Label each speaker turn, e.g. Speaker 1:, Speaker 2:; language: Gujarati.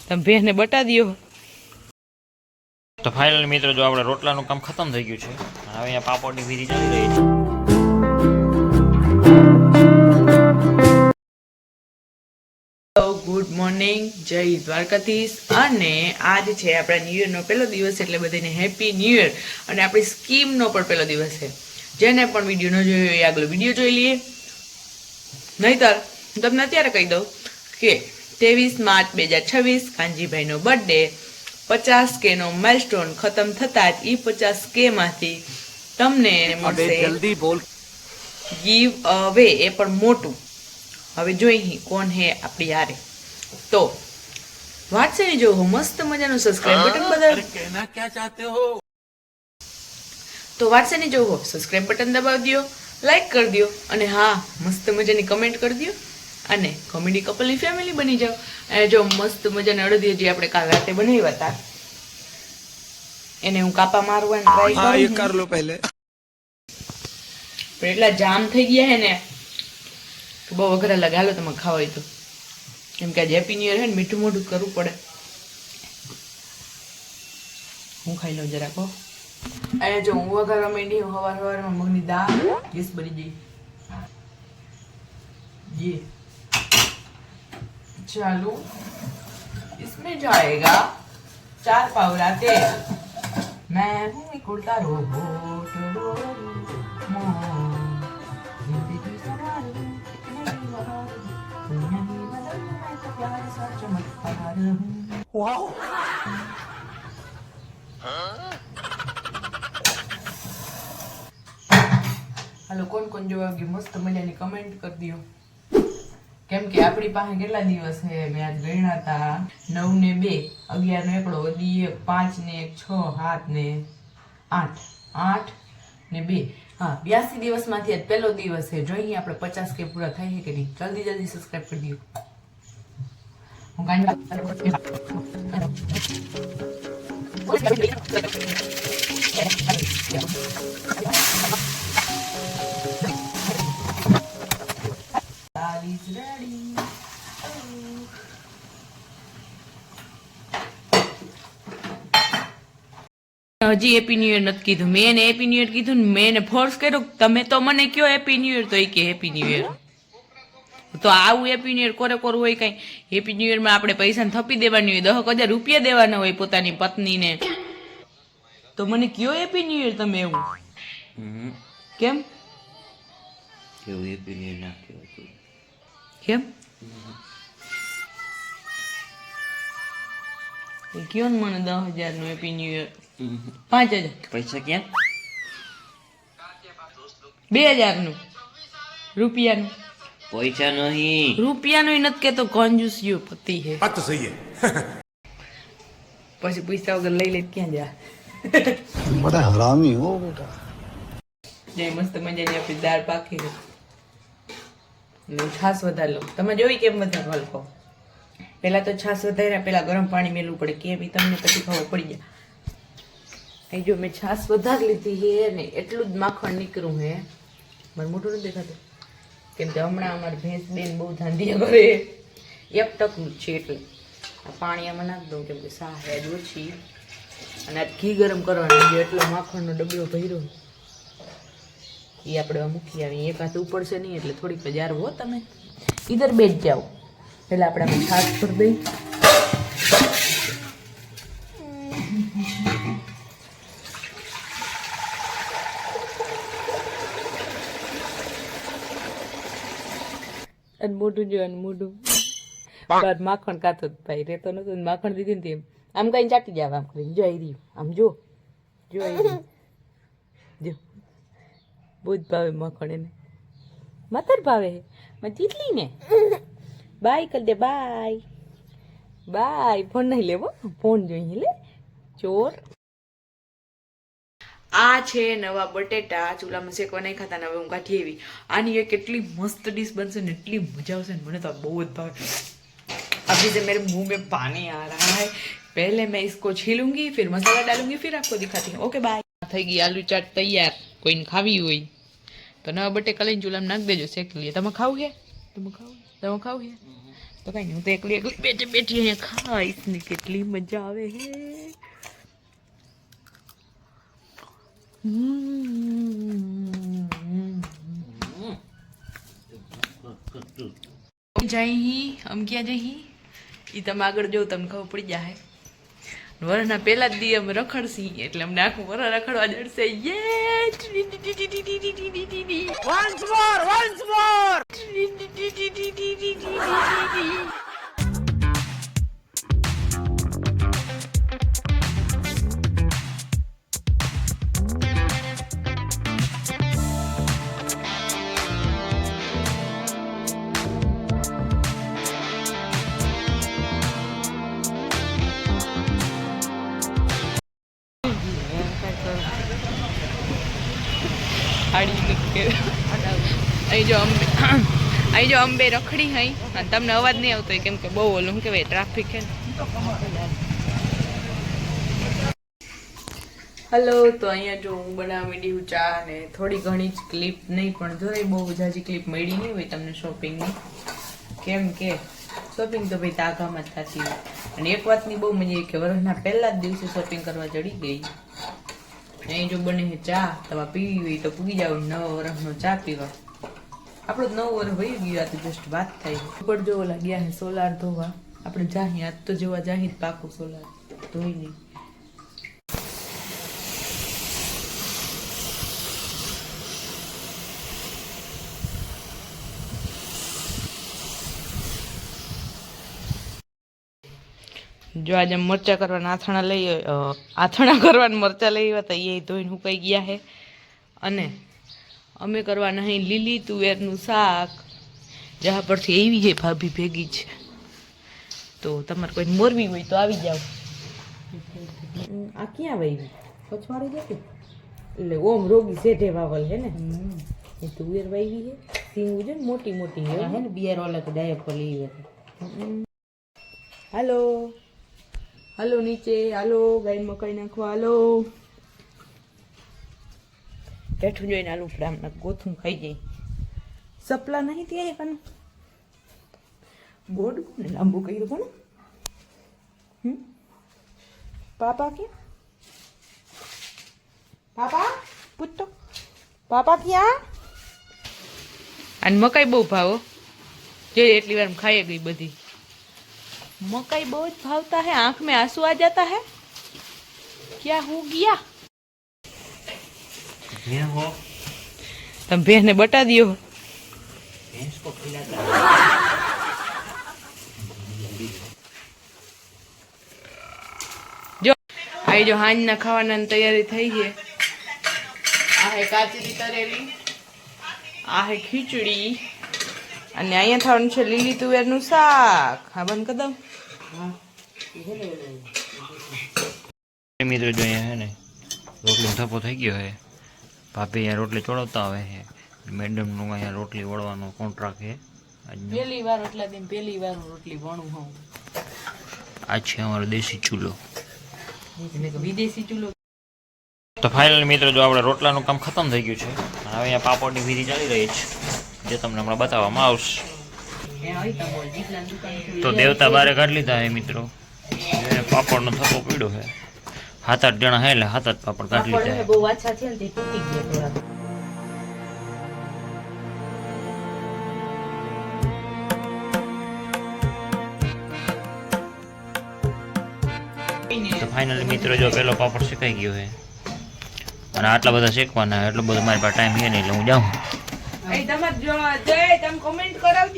Speaker 1: તમે ભેંસને બટા દો.
Speaker 2: તો ફાઇનલી મિત્રો જો આપણે રોટલાનું કામ ખતમ થઈ ગયું છે. હવે અહીંયા પાપડની વિધિ ચાલી રહી છે.
Speaker 1: ગુડ મોર્નિંગ, જય દ્વારકાધીશ. અને આજ છે આપણા ન્યૂ યરનો પહેલો દિવસ, એટલે બધાને હેપી ન્યૂ યર. અને આપણી સ્કીમનો પણ પહેલો દિવસ છે. જેને પણ વિડીયો ન જોયો એ આગળ વિડીયો જોઈ લઈએ. નહીતર તમને અત્યારે કહી દઉં કે 23 માર્ચ 2026 કાનજીભાઈનો બર્થડે, 50K નો માઇલસ્ટોન ખતમ થતા જ એ 50K માંથી તમને મળશે જલ્દી બોલ ગીવ અવે, એ પણ મોટું. હવે જોઈ કોણ હે આપણી યારે. તો વાટસે જો મસ્ત મજાનું સબસ્ક્રાઇબ બટન બદલ કહેના ક્યાં ચાહતે હો, તો વાટસે જો સબસ્ક્રાઇબ બટન દબાવી દો, લાઈક કરી દો, અને હા મસ્ત મજાની કમેન્ટ કરી દો, અને કોમેડી કપલની ફેમિલી બની જાઓ. અને જો મસ્ત મજાના અડદિયા જે આપણે કાલ રાતે બનાવ્યા હતા, એને હું કાપા મારવાની ટ્રાય કર લો પહેલે. પણ એટલા જામ થઈ ગયા હે ને બહુ વઘરા લગાલો તમે ખાવા હોય તો, કેમ કે આજે હેપી ન્યુ યર હે ને મીઠું મોઢું કરવું પડે. હું ખાઈ લઉં જરાક હો. અહીંયા જો હું વઘારવા માંડી સવારમાં મગની દાળ, ગેસ બની ગઈ. ये चालू इसमें जाएगा 4 पावरा तेल. मैं हूँ एक उल्टा रोबोट, जिंदगी सवारूं कितने ही बहार, दुनिया ही बदल मैं तो प्यार सा चमत्कार हूँ. वाओ. हेलो, કોણ જોવા ગયું મસ્ત મજાની કમેન્ટ કરી દો. કેમ કે આપણી પાસે કેટલા દિવસ છે, મેં આજ ગણ્યા હતા 9 ને 2, 11 ને 1, 5 ને 1, 6, 7 ને 8, 8 ને 2, હા 82 દિવસમાંથી આજ પહેલો દિવસ છે. જોઈએ આપણે 50K પૂરા થાય છે કે નહીં. જલ્દી જલ્દી સબસ્ક્રાઇબ કરી દો. હું હજી હેપી ન્યુ યર નથી કીધું. મેં એને હેપી ન્યુ યર કીધું ને મેં એને ફોર્સ કર્યો, તમે તો મને કયો હેપી ન્યુ યર, તો એ કે હેપી ન્યુ યર. તો આવું હેપી ન્યુ યર કોરે કોરું હોય કઈ? હેપી ન્યુ યર માં આપણે પૈસા થપી દેવાની હોય, 10,000 રૂપિયા દેવાના હોય પોતાની પત્નીને. તો મને કયો હેપી ન્યુ યર તમે. એવું કેમ
Speaker 2: કેવું હેપી ન્યુ યર ના કહેવાય?
Speaker 1: કેમ કયો ને મને 10,000 નું હેપી ન્યુ યર. 5,000
Speaker 2: પૈસા ક્યાં?
Speaker 1: 2,000 નું રૂપિયાનું.
Speaker 2: પૈસા નહીં,
Speaker 1: રૂપિયાનું નથી કેતો, કંજૂસિયો પતિ હે.
Speaker 3: बात तो सही है.
Speaker 1: પછી પૈસા વગર લઈ લે ક્યાં જા.
Speaker 3: बड़ा हरामी हो बेटा.
Speaker 1: જે મસ્ત મજાની આપણી દાળ પાકી છે ને છાશ વધારે લો. તમે જોઈ કેમ વધારવા લોકો? પહેલા તો છાશ વધાર્યા, પહેલા ગરમ પાણી મેલવું પડે, કેમ એ તમને પછી ખબર પડી જાય. અહીં જો મેં છાશ વધારે લીધી છે ને એટલું જ માખણ નીકળ્યું હે. મારું મોઢું નથી દેખાતું કેમ કે હમણાં અમારી ભેંસ બેન બહુ ધાંધિયા કરે, 1 ટકનું છે એટલે આ પાણી આમાં નાખી દઉં કેમ કે સાહ હેજ ઓછી. અને આ ઘી ગરમ કરવાનું છે એટલો માખણનો ડબલો ભર્યો એ આપણે મૂકી આવી. એક હાથ ઉપડશે નહીં એટલે થોડીક હજાર હો. તમે ઇધર બેઠ જાઓ. પહેલાં આપણે આમાં છાશ ભરી દઈ. અને મોઢું જો, અને મોઢું બાર માખણ કાતો ભાઈ રેતો નતો, માખણ દીધી ને તેમ આમ કઈ ચાટી જાવ આમ કરીને. જો આવી રહ્યું આમ જો, જો આવી રહ્યું જો. બહુ જ ભાવે માખણ એને. મતર ભાવે મેં તીતલી ને. બાય કરી દે, બાય બાય. ફોન નહીં લેવો, ફોન જોઈ લે ચોર. આ છે નવા બટેટા ચૂલામાં શેકવા નહીં ખાતા ને હવે હું કાઢી એવી. આની એક કેટલી મસ્ત ડીશ બનશે ને, એટલી મજા આવશે ને, મને તો બહુ જ ભાવે. अभी से मेरे मुंह में पानी आ रहा है. पहले मैं इसको छीलूंगी, फिर मसाला डालूंगी, फिर आपको दिखाती हूँ. Okay bye. થઈ ગઈ આલુ ચાટ તૈયાર. કોઈને ખાવી હોય તો નવા બટેકા લઈને ચૂલામાં નાખી દેજો, શેકી લઈએ. તમે ખાવું છે? તમે ખાવું છે? તો કઈ નહીં, હું તો એકલી એકલી બેઠી બેઠી અહીંયા ખાઈશ ને કેટલી મજા આવે હે. हम क्या जही ઈ તમે આગળ જો તમને ખબર પડી જાય. વરના પહેલા જ દી અમે રખડશી એટલે અમને આખું વર રખડવા જડશે. અહીં જો અંબે રખડી હઈ અને તમને અવાજ નહીં આવતો કેમ કે બહુ ઓલું શું કહેવાય ટ્રાફિક છે ને. હલો, તો અહીંયા જો હું બનાવવા માંડી હું ચા ને થોડી ઘણી જ ક્લિપ નહીં પણ જોઈ બહુ જાજી ક્લિપ મળી નહીં હોય તમને શોપિંગની. કેમ કે શોપિંગ તો ભાઈ તાગામાં જ થતી હોય. અને એક વાતની બહુ મજા આવી કે વરસના પહેલા જ દિવસે શોપિંગ કરવા ચડી ગઈ. અહીં જો બને છે ચા, તમારે પીવી હોય તો પૂગી જાવ નવા વર્ષનો ચા પીવા. આપણું 9 વર્ષ વહી ગયું, આ તો જસ્ટ વાત થાય. ઉપર જો ઓલા ગયા હે સોલાર ધોવા, આપણે જાહી આજ તો જોવા જાહી પાકું સોલાર ધોઈ નહીં. જો આજે મરચા કરવાના આથણા કરવાના મરચા લઈ આવ્યા હતા, એ ધોઈને હુકાઈ ગયા છે. અને અમે કરવાના અહીં લીલી તુવેરનું શાક, જ્યાં પરથી એવી છે ભાભી ભેગી છે. તો તમારે કોઈ મોરવી હોય તો આવી જાવ. આ ક્યાં વહી પછવાડી જતી એટલે ઓમ રોગી સેઢે વાવલ હે ને એ તુવેર વાવી છે. સિંગ છે ને મોટી મોટી હે ને બિયાર વાળા તો ડાયપ પર લઈ હતી. હાલો હાલો નીચે હાલો, ગાય મકાઈ નાખવા હાલો. બેઠું જોઈને આલુ ફ્રામના ગોથું ખાઈ જાય. સપલા નહીં ત્યાં એકાનું બોર્ડ કોને લાંબુ કર્યું કોને? પાપા ક્યાં? પાપા પૂછતો પાપા ક્યાં? અને મકાઈ બહુ ભાવો જે એટલી વાર ખાઈ ગઈ બધી. मकई बहुत भावता है, आंख में आंसू आ जाता है. क्या हो गया? तुम भैंस ने बता दियो. भैंस को खिलाता है. जो आई जो हांज ना खावाना तैयारी થઈ છે. આ હે કાચરી તરેલી, આ હે ખીચડી અને અહીંયા થવાનું છે લીલી તુવેરનું શાક. હા બંધ કરી દઉં.
Speaker 2: મિત્રો જો અહીંયા હે ને રોટલી થપ્પો થઈ ગયો હે. ભાભી અહીંયા રોટલી ચોળવતા આવે છે. મેડમનું અહીંયા રોટલી વળવાનો કોન્ટ્રાક્ટ છે.
Speaker 1: પહેલી વાર એટલા દિન પહેલી વાર રોટલી વણું હું.
Speaker 2: આ છે અમારો દેશી ચૂલો.
Speaker 1: વિદેશી ચૂલો.
Speaker 2: તો ફાઇનલ મિત્રો જો આપણે રોટલાનું કામ ખતમ થઈ ગયું છે. હવે અહીંયા પાપડની વિધિ ચાલી રહી છે, જે તમને હમણાં બતાવવામાં આવશે. તો દેવતા બારે કાઢી લીધા હે મિત્રો. પાપડનો થપ્પો પીડ્યો છે. 7-8 જણા હે એટલે 7 પાપડ કાઢી લીધા.
Speaker 1: બહુ આછા છે ને તે તૂટી ગયા થોડા.
Speaker 2: તો ફાઇનલી મિત્રો જો પેલો પાપડ શેકાઈ ગયો છે અને આટલા બધા શેકવાના, એટલો બધો મારી પાસે ટાઈમ છે નહીં એટલે હું જાઉં.
Speaker 1: તમારે જો જય તમે કોમેન્ટ કરાવજો.